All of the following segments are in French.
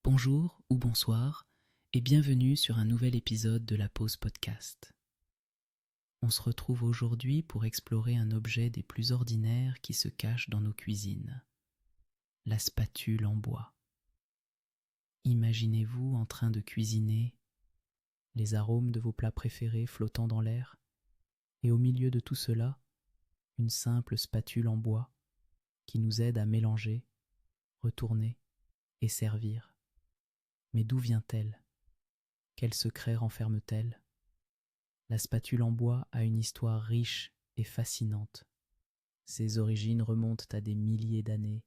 Bonjour ou bonsoir et bienvenue sur un nouvel épisode de la Pause Podcast. On se retrouve aujourd'hui pour explorer un objet des plus ordinaires qui se cache dans nos cuisines, la spatule en bois. Imaginez-vous en train de cuisiner, les arômes de vos plats préférés flottant dans l'air, et au milieu de tout cela, une simple spatule en bois qui nous aide à mélanger, retourner et servir. Mais d'où vient-elle ? Quel secret renferme-t-elle ? La spatule en bois a une histoire riche et fascinante. Ses origines remontent à des milliers d'années,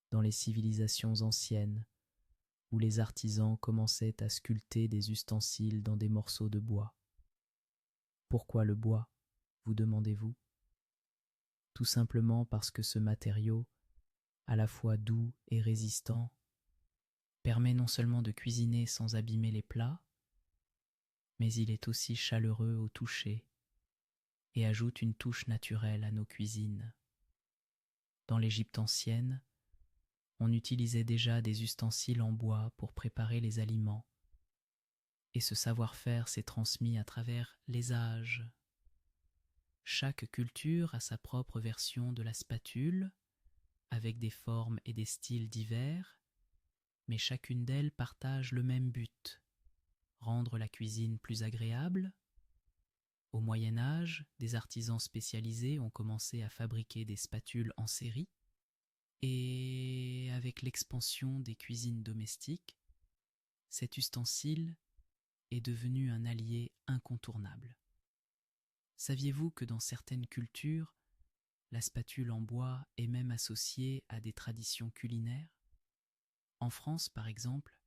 dans les civilisations anciennes, où les artisans commençaient à sculpter des ustensiles dans des morceaux de bois. Pourquoi le bois, vous demandez-vous ? Tout simplement parce que ce matériau, à la fois doux et résistant, permet non seulement de cuisiner sans abîmer les plats, mais il est aussi chaleureux au toucher et ajoute une touche naturelle à nos cuisines. Dans l'Égypte ancienne, on utilisait déjà des ustensiles en bois pour préparer les aliments, et ce savoir-faire s'est transmis à travers les âges. Chaque culture a sa propre version de la spatule, avec des formes et des styles divers, mais chacune d'elles partage le même but, rendre la cuisine plus agréable. Au Moyen Âge, des artisans spécialisés ont commencé à fabriquer des spatules en série, et avec l'expansion des cuisines domestiques, cet ustensile est devenu un allié incontournable. Saviez-vous que dans certaines cultures, la spatule en bois est même associée à des traditions culinaires ? En France, par exemple,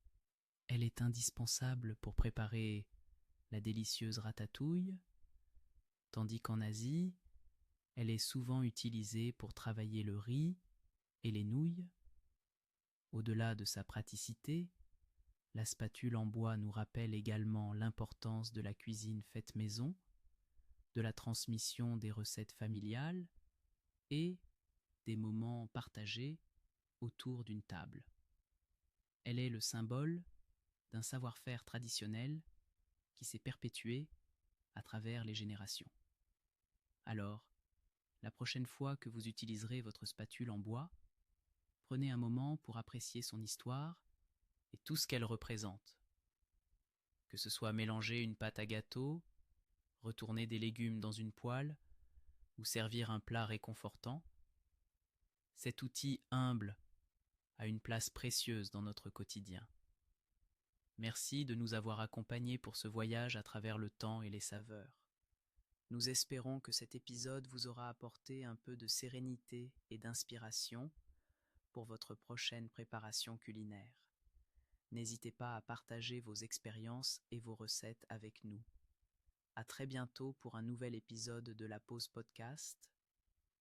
elle est indispensable pour préparer la délicieuse ratatouille, tandis qu'en Asie, elle est souvent utilisée pour travailler le riz et les nouilles. Au-delà de sa praticité, la spatule en bois nous rappelle également l'importance de la cuisine faite maison, de la transmission des recettes familiales et des moments partagés autour d'une table. Elle est le symbole d'un savoir-faire traditionnel qui s'est perpétué à travers les générations. Alors, la prochaine fois que vous utiliserez votre spatule en bois, prenez un moment pour apprécier son histoire et tout ce qu'elle représente. Que ce soit mélanger une pâte à gâteau, retourner des légumes dans une poêle ou servir un plat réconfortant, cet outil humble a une place précieuse dans notre quotidien. Merci de nous avoir accompagnés pour ce voyage à travers le temps et les saveurs. Nous espérons que cet épisode vous aura apporté un peu de sérénité et d'inspiration pour votre prochaine préparation culinaire. N'hésitez pas à partager vos expériences et vos recettes avec nous. À très bientôt pour un nouvel épisode de la Pause Podcast,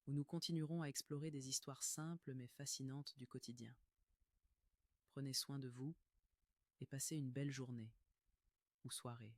où nous continuerons à explorer des histoires simples mais fascinantes du quotidien. Prenez soin de vous et passez une belle journée ou soirée.